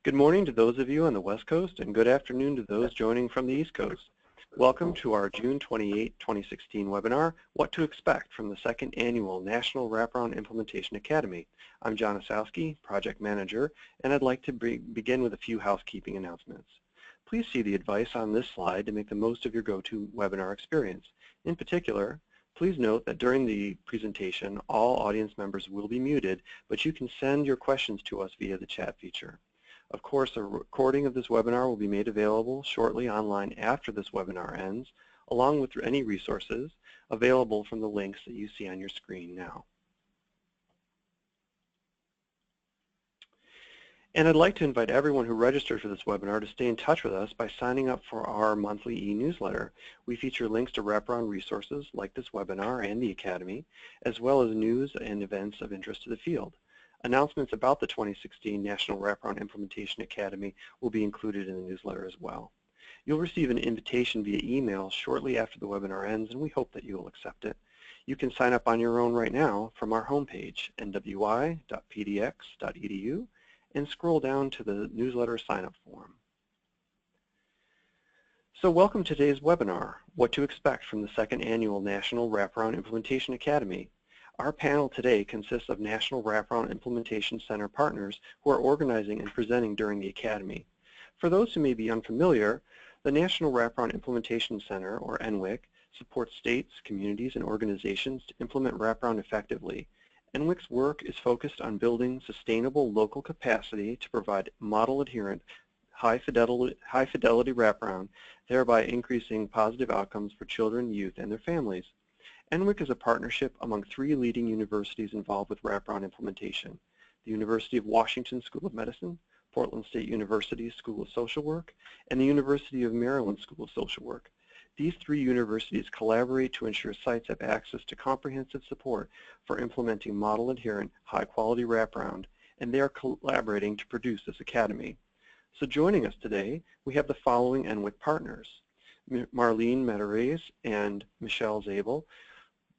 Good morning to those of you on the West Coast, and good afternoon to those joining from the East Coast. Welcome to our June 28, 2016 webinar, What to Expect from the Second Annual National Wraparound Implementation Academy. I'm John Osowski, Project Manager, and I'd like to begin with a few housekeeping announcements. Please see the advice on this slide to make the most of your GoToWebinar experience. In particular, please note that during the presentation, all audience members will be muted, but you can send your questions to us via the chat feature. Of course, a recording of this webinar will be made available shortly online after this webinar ends, along with any resources available from the links that you see on your screen now. And I'd like to invite everyone who registered for this webinar to stay in touch with us by signing up for our monthly e-newsletter. We feature links to wraparound resources like this webinar and the Academy, as well as news and events of interest to the field. Announcements about the 2016 National Wraparound Implementation Academy will be included in the newsletter as well. You'll receive an invitation via email shortly after the webinar ends, and we hope that you will accept it. You can sign up on your own right now from our homepage, nwi.pdx.edu, and scroll down to the newsletter sign-up form. So welcome to today's webinar, What to Expect from the Second Annual National Wraparound Implementation Academy. Our panel today consists of National Wraparound Implementation Center partners who are organizing and presenting during the Academy. For those who may be unfamiliar, the National Wraparound Implementation Center, or NWIC, supports states, communities, and organizations to implement wraparound effectively. NWIC's work is focused on building sustainable local capacity to provide model-adherent, high-fidelity wraparound, thereby increasing positive outcomes for children, youth, and their families. NWIC is a partnership among 3 leading universities involved with wraparound implementation: the University of Washington School of Medicine, Portland State University School of Social Work, and the University of Maryland School of Social Work. These 3 universities collaborate to ensure sites have access to comprehensive support for implementing model-adherent, high-quality wraparound, and they are collaborating to produce this academy. So joining us today, we have the following NWIC partners: Marlene Metarez and Michelle Zabel,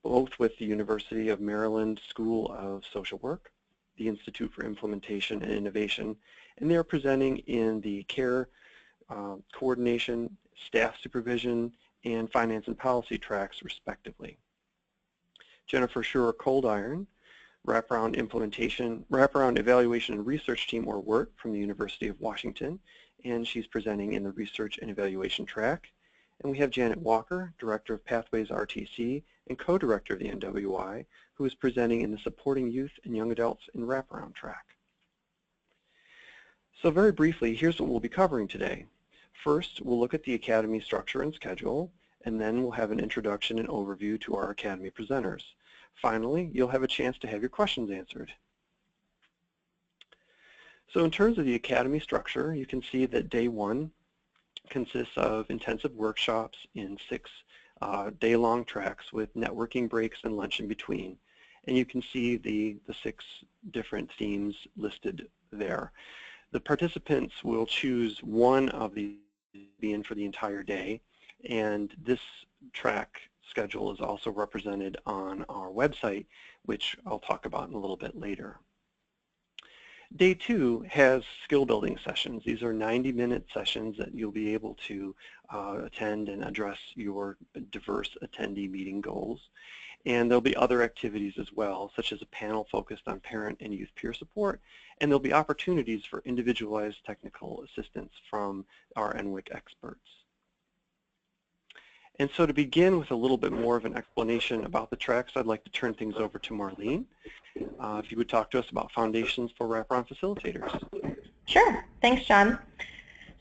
both with the University of Maryland School of Social Work, the Institute for Implementation and Innovation, and they are presenting in the care coordination, staff supervision, and finance and policy tracks, respectively. Jennifer Schurer-Coldiron, Wraparound Evaluation and Research Team, or WIRT, from the University of Washington, and she's presenting in the Research and Evaluation track. And we have Janet Walker, Director of Pathways RTC and Co-Director of the NWI, who is presenting in the Supporting Youth and Young Adults in Wraparound track. So very briefly, here's what we'll be covering today. First, we'll look at the Academy structure and schedule, and then we'll have an introduction and overview to our Academy presenters. Finally, you'll have a chance to have your questions answered. So in terms of the Academy structure, you can see that day 1 consists of intensive workshops in 6 day-long tracks with networking breaks and lunch in between. And you can see the 6 different themes listed there. The participants will choose one of these to be in for the entire day, and this track schedule is also represented on our website, which I'll talk about in a little bit later. Day 2 has skill building sessions. These are 90-minute sessions that you'll be able to attend and address your diverse attendee meeting goals. And there'll be other activities as well, such as a panel focused on parent and youth peer support, and there'll be opportunities for individualized technical assistance from our NWIC experts. And so to begin with a little bit more of an explanation about the tracks, I'd like to turn things over to Marlene. If you would talk to us about Foundations for Wraparound Facilitators. Sure. Thanks, John.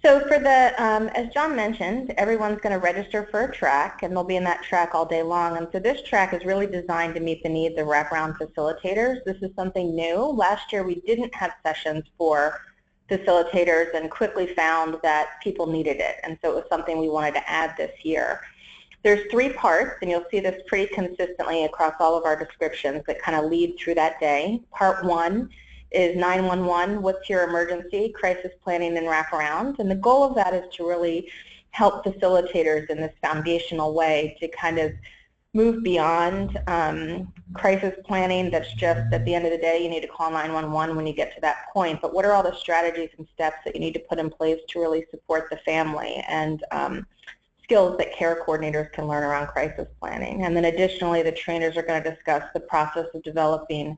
So for the, as John mentioned, everyone's going to register for a track, and they'll be in that track all day long. And so this track is really designed to meet the needs of wraparound facilitators. This is something new. Last year we didn't have sessions for facilitators and quickly found that people needed it. And so it was something we wanted to add this year. There's 3 parts, and you'll see this pretty consistently across all of our descriptions that kind of lead through that day. Part 1 is 911, what's your emergency, crisis planning and wraparound. And the goal of that is to really help facilitators in this foundational way to kind of move beyond crisis planning that's just at the end of the day you need to call 911 when you get to that point, but what are all the strategies and steps that you need to put in place to really support the family, and skills that care coordinators can learn around crisis planning. And then additionally, the trainers are going to discuss the process of developing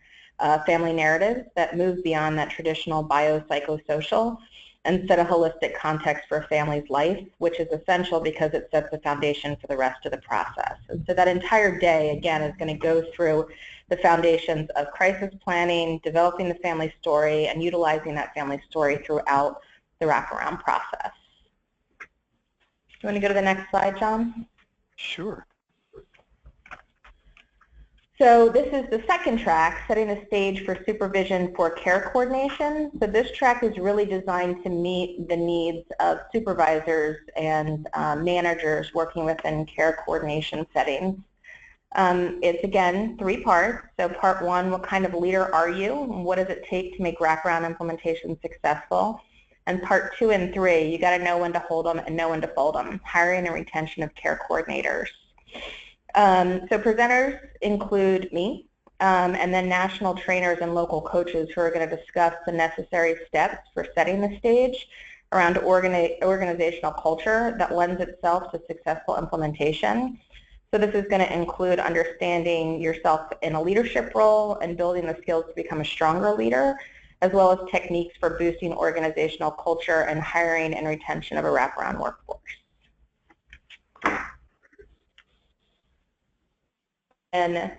family narratives that move beyond that traditional biopsychosocial and set a holistic context for a family's life, which is essential because it sets the foundation for the rest of the process. And so that entire day, again, is going to go through the foundations of crisis planning, developing the family story, and utilizing that family story throughout the wraparound process. Do you want to go to the next slide, John? Sure. So this is the second track, setting the stage for supervision for care coordination. So this track is really designed to meet the needs of supervisors and managers working within care coordination settings. It's, again, 3 parts. So part 1, what kind of leader are you? And what does it take to make wraparound implementation successful? And part 2 and 3, you got to know when to hold them and know when to fold them, hiring and retention of care coordinators. So presenters include me, and then national trainers and local coaches who are going to discuss the necessary steps for setting the stage around organizational culture that lends itself to successful implementation. So this is going to include understanding yourself in a leadership role and building the skills to become a stronger leader, as well as techniques for boosting organizational culture and hiring and retention of a wraparound workforce. And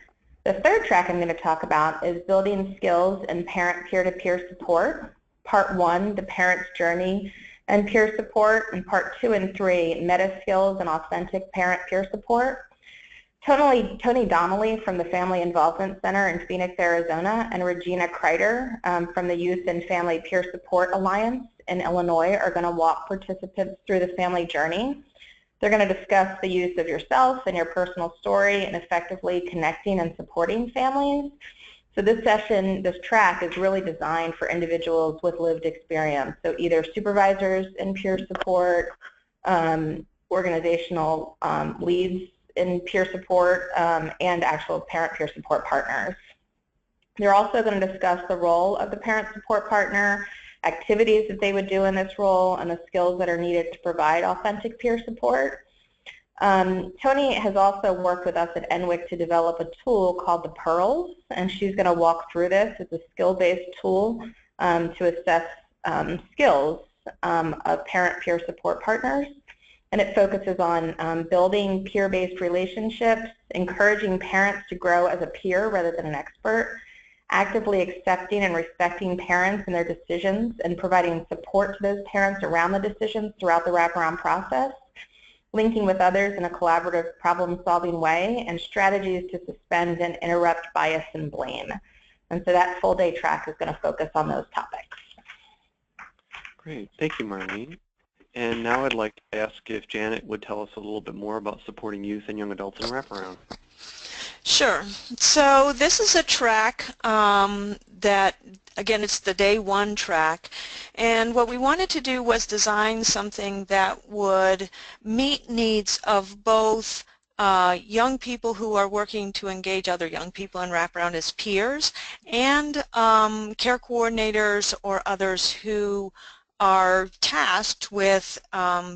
the third track I'm going to talk about is building skills in parent peer-to-peer support. Part 1, the parent's journey and peer support, and part 2 and 3, meta skills and authentic parent peer support. Tony Donnelly from the Family Involvement Center in Phoenix, Arizona, and Regina Kreider from the Youth and Family Peer Support Alliance in Illinois are going to walk participants through the family journey. They're going to discuss the use of yourself and your personal story in effectively connecting and supporting families. So this session, this track, is really designed for individuals with lived experience. So either supervisors in peer support, organizational leads in peer support, and actual parent peer support partners. They're also going to discuss the role of the parent support partner, activities that they would do in this role, and the skills that are needed to provide authentic peer support. Tony has also worked with us at NWIC to develop a tool called the Pearls, and she's going to walk through this. It's a skill-based tool to assess skills of parent peer support partners. And it focuses on building peer-based relationships, encouraging parents to grow as a peer rather than an expert, actively accepting and respecting parents and their decisions, and providing support to those parents around the decisions throughout the wraparound process, linking with others in a collaborative problem-solving way, and strategies to suspend and interrupt bias and blame. And so that full-day track is going to focus on those topics. Great. Thank you, Marlene. And now I'd like to ask if Janet would tell us a little bit more about supporting youth and young adults in wraparound. Sure. So this is a track that, again, it's the day 1 track. And what we wanted to do was design something that would meet needs of both young people who are working to engage other young people in wraparound as peers, and care coordinators or others who are tasked with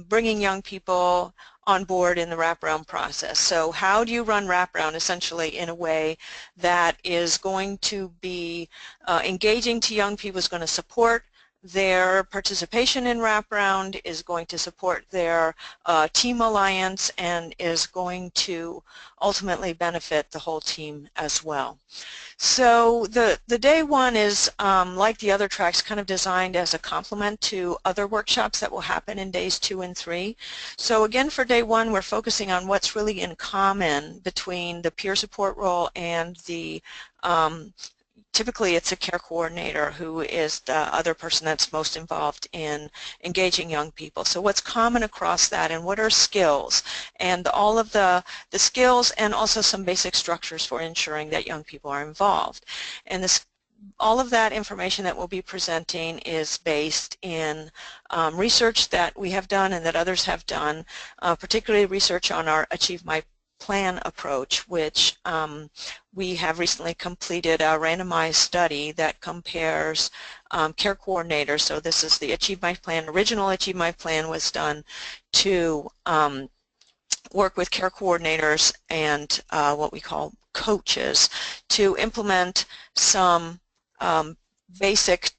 bringing young people on board in the wraparound process. So how do you run wraparound essentially in a way that is going to be engaging to young people, is going to support their participation in wraparound, is going to support their team alliance, and is going to ultimately benefit the whole team as well. So the day 1 is, like the other tracks, kind of designed as a complement to other workshops that will happen in days 2 and 3. So again, for day 1, we're focusing on what's really in common between the peer support role and the typically it's a care coordinator who is the other person that's most involved in engaging young people. So what's common across that, and what are skills, and all of the skills, and also some basic structures for ensuring that young people are involved. And this, all of that information that we'll be presenting is based in research that we have done and that others have done, particularly research on our Achieve My plan approach, which we have recently completed a randomized study that compares care coordinators. So this is the Achieve My Plan. Original Achieve My Plan was done to work with care coordinators and what we call coaches to implement some basic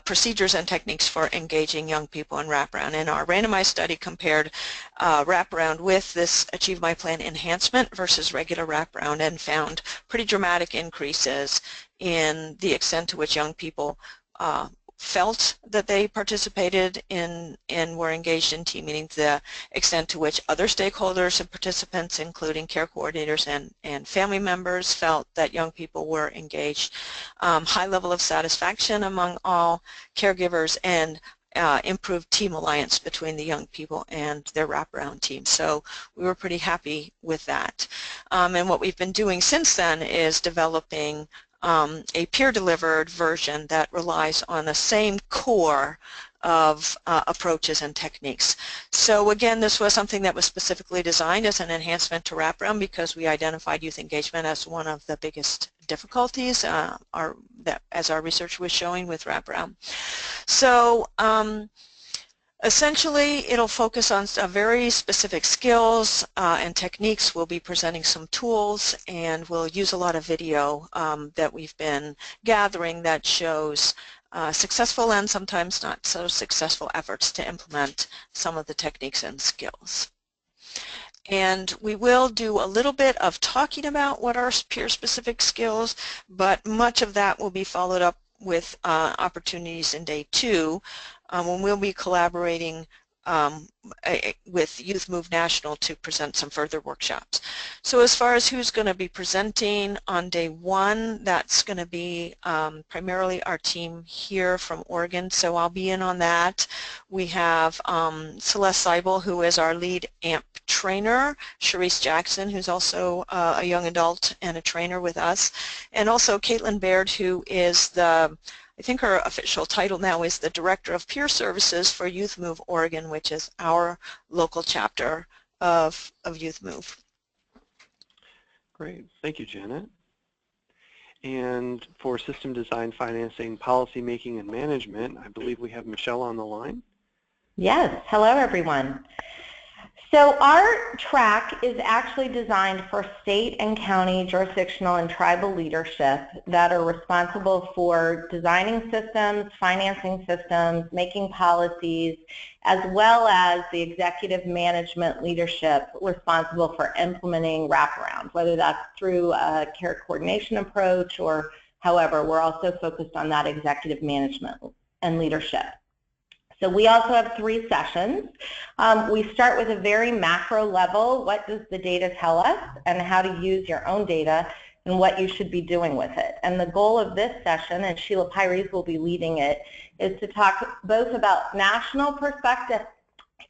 procedures and techniques for engaging young people in Wraparound. And our randomized study compared Wraparound with this Achieve My Plan enhancement versus regular Wraparound and found pretty dramatic increases in the extent to which young people felt that they participated in and were engaged in team meetings, the extent to which other stakeholders and participants, including care coordinators and family members, felt that young people were engaged, high level of satisfaction among all caregivers, and improved team alliance between the young people and their Wraparound team. So we were pretty happy with that. And what we've been doing since then is developing a peer-delivered version that relies on the same core of approaches and techniques. So again, this was something that was specifically designed as an enhancement to Wraparound because we identified youth engagement as one of the biggest difficulties as our research was showing with Wraparound. So essentially, it'll focus on very specific skills and techniques. We'll be presenting some tools, and we'll use a lot of video that we've been gathering that shows successful and sometimes not so successful efforts to implement some of the techniques and skills. And we will do a little bit of talking about what are peer-specific skills, but much of that will be followed up with opportunities in day 2 when we'll be collaborating with Youth Move National to present some further workshops. So as far as who's going to be presenting on day 1, that's going to be primarily our team here from Oregon, so I'll be in on that. We have Celeste Seibel, who is our lead AMP trainer, Sharice Jackson, who's also a young adult and a trainer with us, and also Caitlin Baird, who is I think her official title now is the Director of Peer Services for Youth Move Oregon, which is our local chapter of Youth Move. Great. Thank you, Janet. And for system design, financing, policy making, and management, I believe we have Michelle on the line. Yes. Hello, everyone. So our track is actually designed for state and county, jurisdictional, and tribal leadership that are responsible for designing systems, financing systems, making policies, as well as the executive management leadership responsible for implementing Wraparound, whether that's through a care coordination approach or however. We're also focused on that executive management and leadership. So we also have 3 sessions. We start with a very macro level. What does the data tell us, and how to use your own data and what you should be doing with it. And the goal of this session, and Sheila Pyries will be leading it, is to talk both about national perspective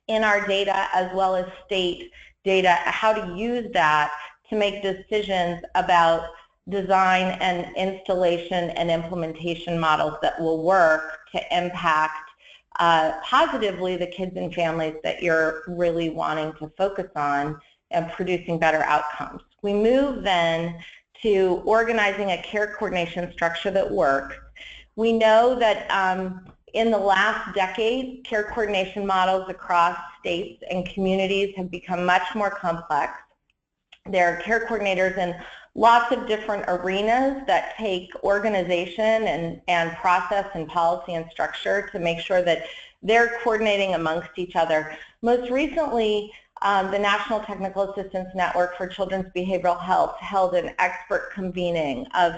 in our data as well as state data, how to use that to make decisions about design and installation and implementation models that will work to impact positively the kids and families that you're really wanting to focus on and producing better outcomes. We move then to organizing a care coordination structure that works. We know that in the last decade, care coordination models across states and communities have become much more complex. There are care coordinators in lots of different arenas that take organization and process and policy and structure to make sure that they're coordinating amongst each other. Most recently, the National Technical Assistance Network for Children's Behavioral Health held an expert convening of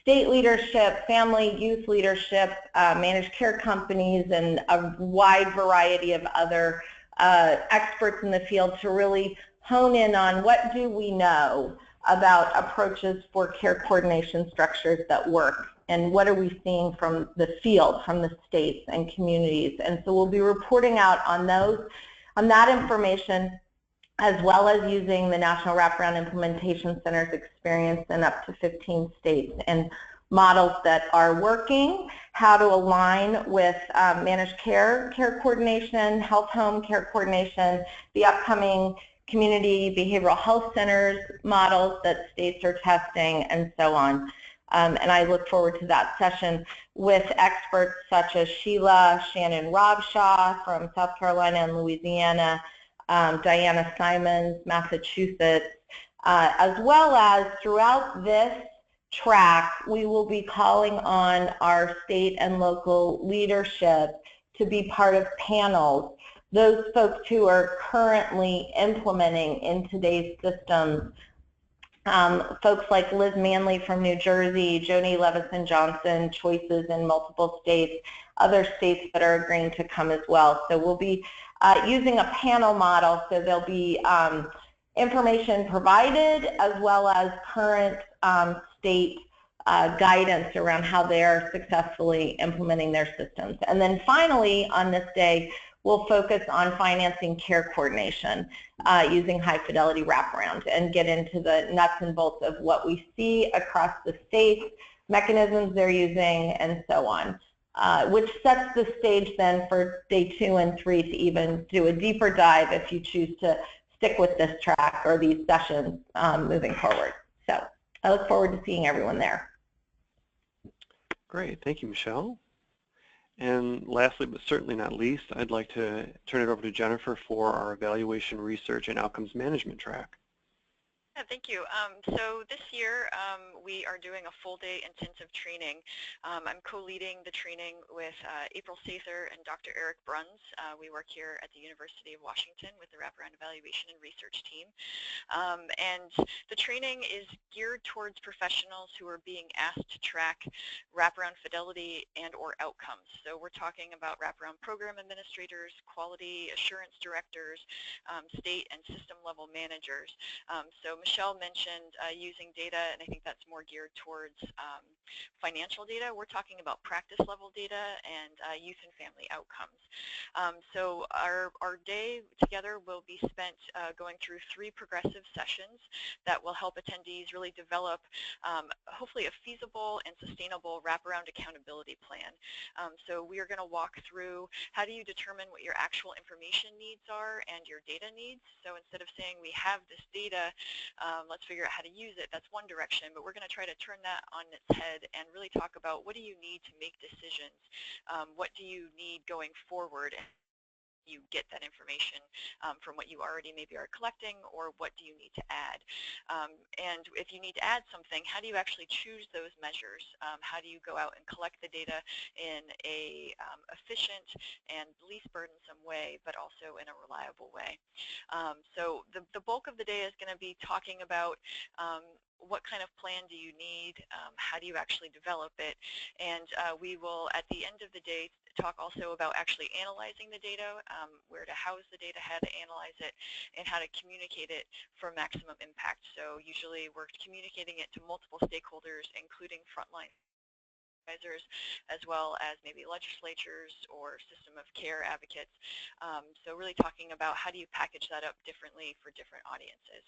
state leadership, family, youth leadership, managed care companies, and a wide variety of other experts in the field to really hone in on what do we know about approaches for care coordination structures that work, and what are we seeing from the field, from the states and communities. And so we'll be reporting out on that information, as well as using the National Wraparound Implementation Center's experience in up to 15 states and models that are working, how to align with managed care coordination, health home care coordination, the upcoming community behavioral health centers models that states are testing, and so on. And I look forward to that session with experts such as Sheila Shannon Robshaw from South Carolina and Louisiana, Diana Simons, Massachusetts, as well as throughout this track, we will be calling on our state and local leadership to be part of panels. Those folks who are currently implementing in today's systems, folks like Liz Manley from New Jersey, Joni Levison Johnson, choices in multiple states, other states that are agreeing to come as well. So we'll be using a panel model, so there'll be information provided as well as current state guidance around how they're successfully implementing their systems. And then finally on this day, we'll focus on financing care coordination using high fidelity wraparound and get into the nuts and bolts of what we see across the states, mechanisms they're using, and so on, which sets the stage then for day 2 and 3 to even do a deeper dive if you choose to stick with this track or these sessions moving forward. So I look forward to seeing everyone there. Great, thank you, Michelle. And lastly, but certainly not least, I'd like to turn it over to Jennifer for our evaluation, research, and outcomes management track. Yeah, thank you. So this year we are doing a full-day intensive training. I'm co-leading the training with April Sather and Dr. Eric Bruns. We work here at the University of Washington with the Wraparound Evaluation and Research team. And the training is geared towards professionals who are being asked to track wraparound fidelity and or outcomes. So we're talking about wraparound program administrators, quality assurance directors, state and system level managers. So Michelle mentioned using data, and I think that's more geared towards financial data. We're talking about practice level data and youth and family outcomes. So our day together will be spent going through 3 progressive sessions that will help attendees really develop hopefully a feasible and sustainable wraparound accountability plan. So we are going to walk through how do you determine what your actual information needs are and your data needs. So instead of saying we have this data, let's figure out how to use it, that's one direction, but we're going to try to turn that on its head and really talk about what do you need to make decisions, what do you need going forward, you get that information from what you already maybe are collecting, or what do you need to add. And if you need to add something, how do you actually choose those measures? How do you go out and collect the data in a efficient and least burdensome way, but also in a reliable way? So the bulk of the day is going to be talking about what kind of plan do you need, how do you actually develop it, and we will at the end of the day talk also about actually analyzing the data, where to house the data, how to analyze it, and how to communicate it for maximum impact. So usually we're communicating it to multiple stakeholders, including frontline advisors, as well as maybe legislatures or system of care advocates. So really talking about how do you package that up differently for different audiences.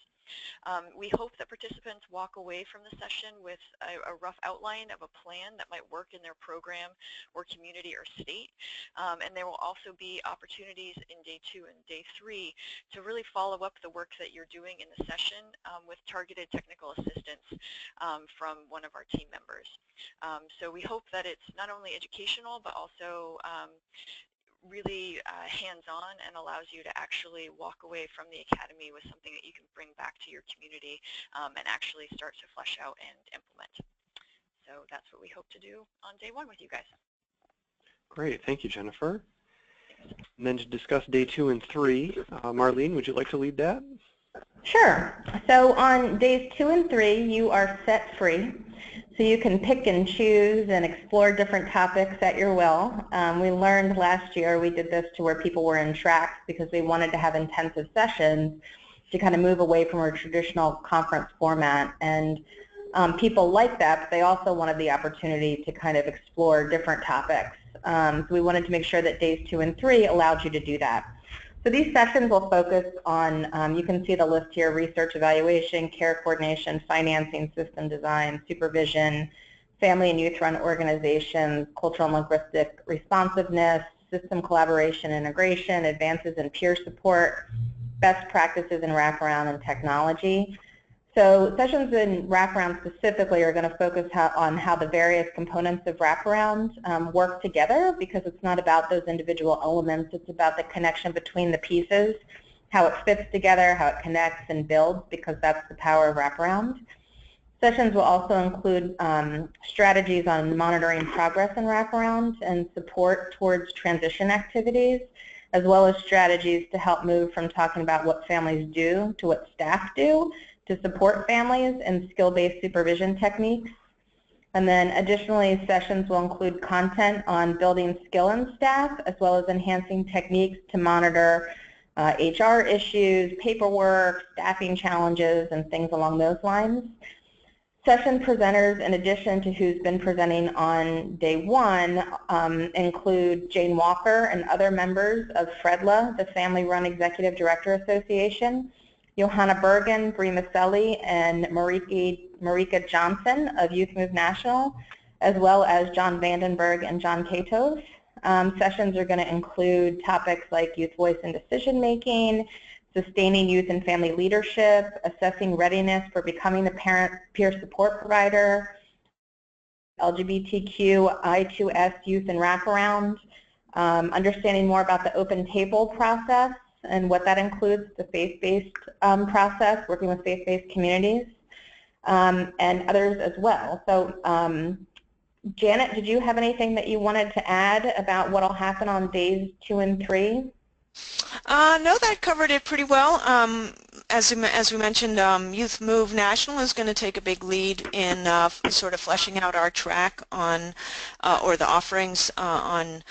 We hope that participants walk away from the session with a rough outline of a plan that might work in their program or community or state. And there will also be opportunities in day 2 and day 3 to really follow up the work that you're doing in the session with targeted technical assistance from one of our team members. So we hope that it's not only educational, but also really hands-on and allows you to actually walk away from the academy with something that you can bring back to your community and actually start to flesh out and implement. So that's what we hope to do on day 1 with you guys. Great, thank you, Jennifer. And then to discuss day 2 and 3, Marlene, would you like to lead that? Sure. So on days 2 and 3, you are set free. So you can pick and choose and explore different topics at your will. We learned last year, we did this to where people were in tracks because they wanted to have intensive sessions to kind of move away from our traditional conference format. And people like that, but they also wanted the opportunity to kind of explore different topics. So we wanted to make sure that days 2 and 3 allowed you to do that. So these sessions will focus on, you can see the list here, research evaluation, care coordination, financing, system design, supervision, family and youth-run organizations, cultural and linguistic responsiveness, system collaboration integration, advances in peer support, best practices in wraparound and technology. So sessions in wraparound specifically are going to focus on how the various components of wraparound work together, because it's not about those individual elements, it's about the connection between the pieces, how it fits together, how it connects and builds, because that's the power of wraparound. Sessions will also include strategies on monitoring progress in wraparound and support towards transition activities, as well as strategies to help move from talking about what families do to what staff do to support families and skill-based supervision techniques. And then additionally, sessions will include content on building skill in staff, as well as enhancing techniques to monitor HR issues, paperwork, staffing challenges, and things along those lines. Session presenters, in addition to who's been presenting on day one, include Jane Walker and other members of FREDLA, the Family-Run Executive Director Association, Johanna Bergen, Bree Maselli, and Marika Johnson of Youth Move National, as well as John Vandenberg and John Katov. Sessions are going to include topics like youth voice and decision making, sustaining youth and family leadership, assessing readiness for becoming a parent peer support provider, LGBTQ I2S youth and wraparound, understanding more about the open table process and what that includes, the faith-based process, working with faith-based communities, and others as well. So Janet, did you have anything that you wanted to add about what will happen on days 2 and 3? No, that covered it pretty well. As we mentioned, Youth Move National is going to take a big lead in sort of fleshing out our track on, or the offerings on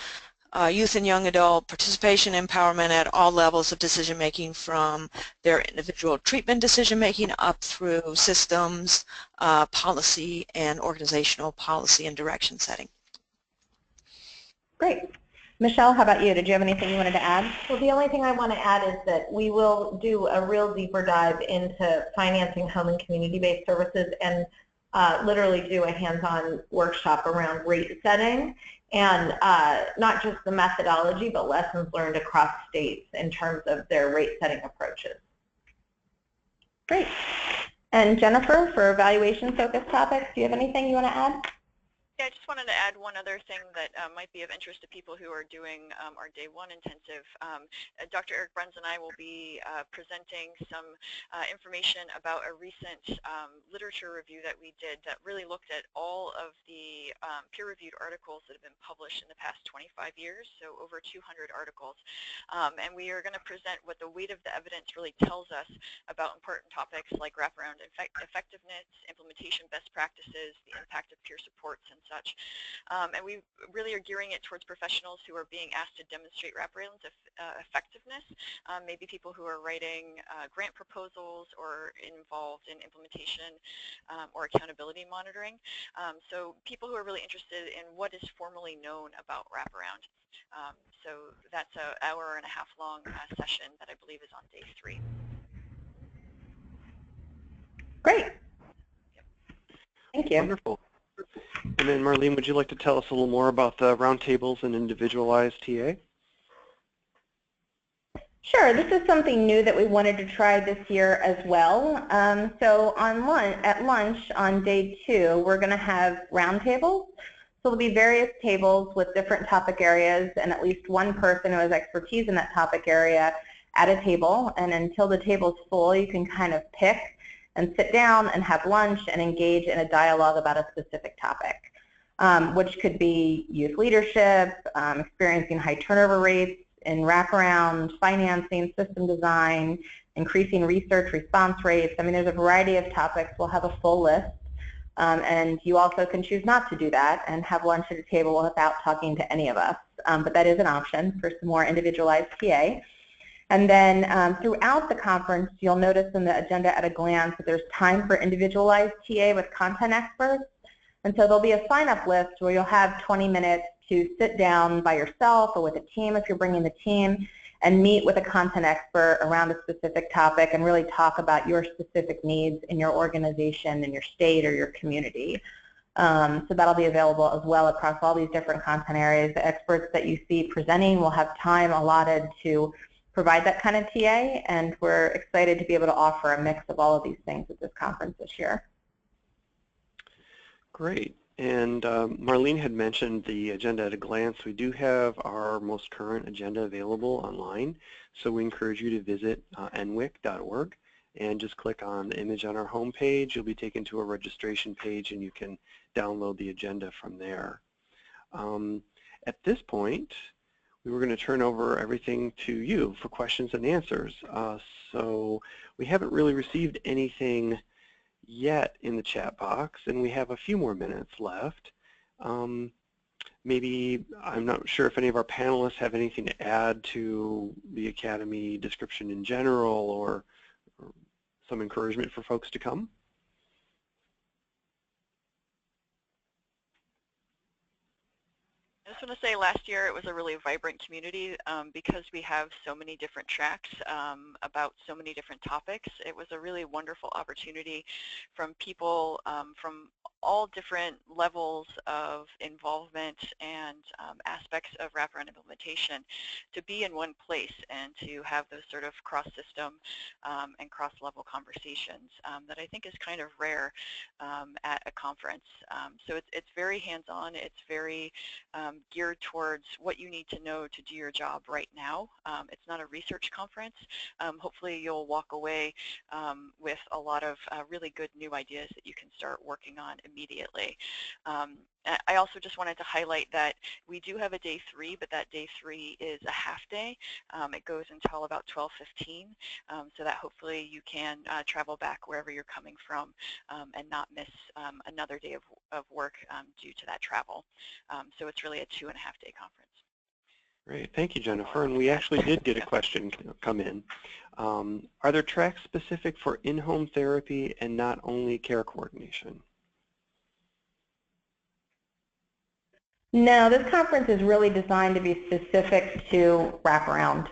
youth and young adult participation, empowerment at all levels of decision making, from their individual treatment decision making up through systems, policy, and organizational policy and direction setting. Great. Michelle, how about you? Did you have anything you wanted to add? Well, the only thing I want to add is that we will do a real deeper dive into financing home and community-based services and literally do a hands-on workshop around rate setting, and not just the methodology, but lessons learned across states in terms of their rate setting approaches. Great. And Jennifer, for evaluation-focused topics, do you have anything you want to add? Yeah, I just wanted to add one other thing that might be of interest to people who are doing our Day 1 intensive. Dr. Eric Bruns and I will be presenting some information about a recent literature review that we did that really looked at all of the peer-reviewed articles that have been published in the past 25 years, so over 200 articles. And we are going to present what the weight of the evidence really tells us about important topics like wraparound effectiveness, implementation best practices, the impact of peer supports, and such. And we really are gearing it towards professionals who are being asked to demonstrate wraparound effectiveness, maybe people who are writing grant proposals or involved in implementation or accountability monitoring. So people who are really interested in what is formally known about wraparound. So that's an hour-and-a-half long session that I believe is on day 3. Great. Yep. Thank you. Wonderful. And then Marlene, would you like to tell us a little more about the roundtables and individualized TA? Sure. This is something new that we wanted to try this year as well. So at lunch on day 2, we're going to have roundtables. So there'll be various tables with different topic areas and at least one person who has expertise in that topic area at a table. And until the table's full, you can kind of pick and sit down and have lunch and engage in a dialogue about a specific topic, which could be youth leadership, experiencing high turnover rates in wraparound, financing, system design, increasing research response rates. I mean, there's a variety of topics. We'll have a full list. And you also can choose not to do that and have lunch at a table without talking to any of us. But that is an option for some more individualized TA. And then throughout the conference, you'll notice in the agenda at a glance that there's time for individualized TA with content experts. And so there'll be a sign-up list where you'll have 20 minutes to sit down by yourself or with a team if you're bringing the team and meet with a content expert around a specific topic and really talk about your specific needs in your organization, in your state, or your community. So that'll be available as well across all these different content areas. The experts that you see presenting will have time allotted to provide that kind of TA, and we're excited to be able to offer a mix of all of these things at this conference this year. Great. And Marlene had mentioned the agenda at a glance. We do have our most current agenda available online, so we encourage you to visit nwic.org and just click on the image on our home page. You'll be taken to a registration page and you can download the agenda from there. At this point, we were going to turn over everything to you for questions and answers. So we haven't really received anything yet in the chat box, and we have a few more minutes left. Maybe, I'm not sure if any of our panelists have anything to add to the Academy description in general, or some encouragement for folks to come. I just want to say last year it was a really vibrant community because we have so many different tracks about so many different topics. It was a really wonderful opportunity from people from all different levels of involvement and aspects of wraparound implementation to be in one place and to have those sort of cross-system and cross-level conversations that I think is kind of rare at a conference. So it's very hands-on, it's very geared towards what you need to know to do your job right now. It's not a research conference. Hopefully you'll walk away with a lot of really good new ideas that you can start working on immediately. I also just wanted to highlight that we do have a day 3, but that day 3 is a half day. It goes until about 12:15, so that hopefully you can travel back wherever you're coming from and not miss another day of work due to that travel. So it's really a 2.5-day conference. Great, thank you, Jennifer. And we actually did get a question come in. Are there tracks specific for in-home therapy and not only care coordination? No, this conference is really designed to be specific to wraparound.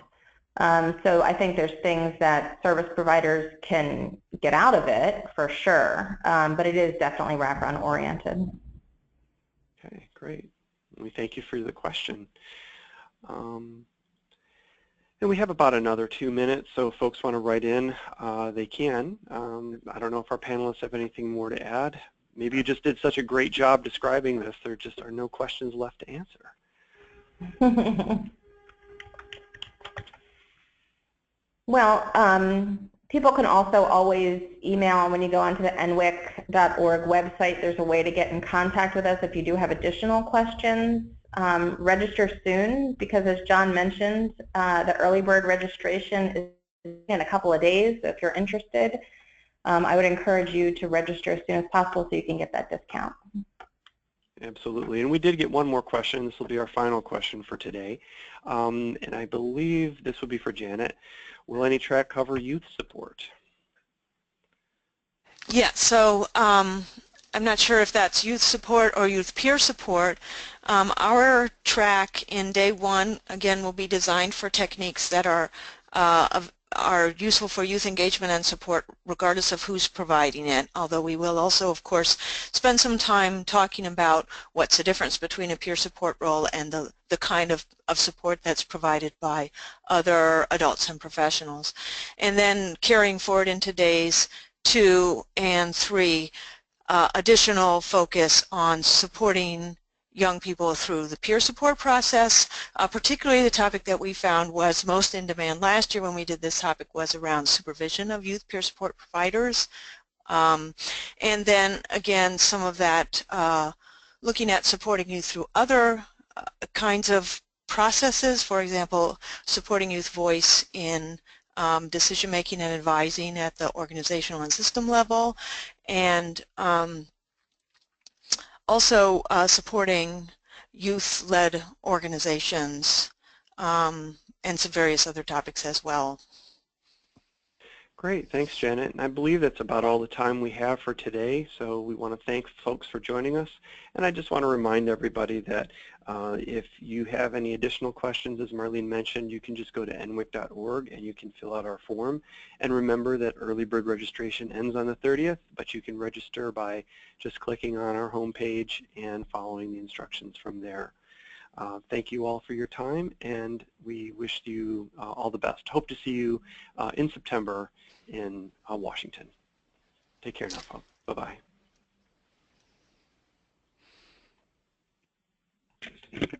So I think there's things that service providers can get out of it for sure, but it is definitely wraparound oriented. Okay, great. We thank you for the question. And we have about another 2 minutes, so if folks want to write in, they can. I don't know if our panelists have anything more to add. Maybe you just did such a great job describing this, there just are no questions left to answer. Well, people can also always email. When you go onto the nwic.org website, there's a way to get in contact with us if you do have additional questions. Register soon, because as John mentioned, the early bird registration is in a couple of days, so if you're interested, I would encourage you to register as soon as possible so you can get that discount. Absolutely, and we did get one more question. This will be our final question for today, and I believe this will be for Janet. Will any track cover youth support? Yeah, so I'm not sure if that's youth support or youth peer support. Our track in day 1, again, will be designed for techniques that are useful for youth engagement and support regardless of who's providing it, although we will also, of course, spend some time talking about what's the difference between a peer support role and the kind of support that's provided by other adults and professionals. And then carrying forward into days 2 and 3, additional focus on supporting young people through the peer support process. Particularly the topic that we found was most in demand last year when we did this topic was around supervision of youth peer support providers. And then again, some of that looking at supporting youth through other kinds of processes, for example, supporting youth voice in decision-making and advising at the organizational and system level, and also supporting youth-led organizations and some various other topics as well. Great, thanks Janet. And I believe that's about all the time we have for today, so we want to thank folks for joining us. And I just want to remind everybody that if you have any additional questions, as Marlene mentioned, you can just go to nwic.org and you can fill out our form. And remember that early bird registration ends on the 30th, but you can register by just clicking on our homepage and following the instructions from there. Thank you all for your time, and we wish you all the best. Hope to see you in September in Washington. Take care now, folks. Bye-bye.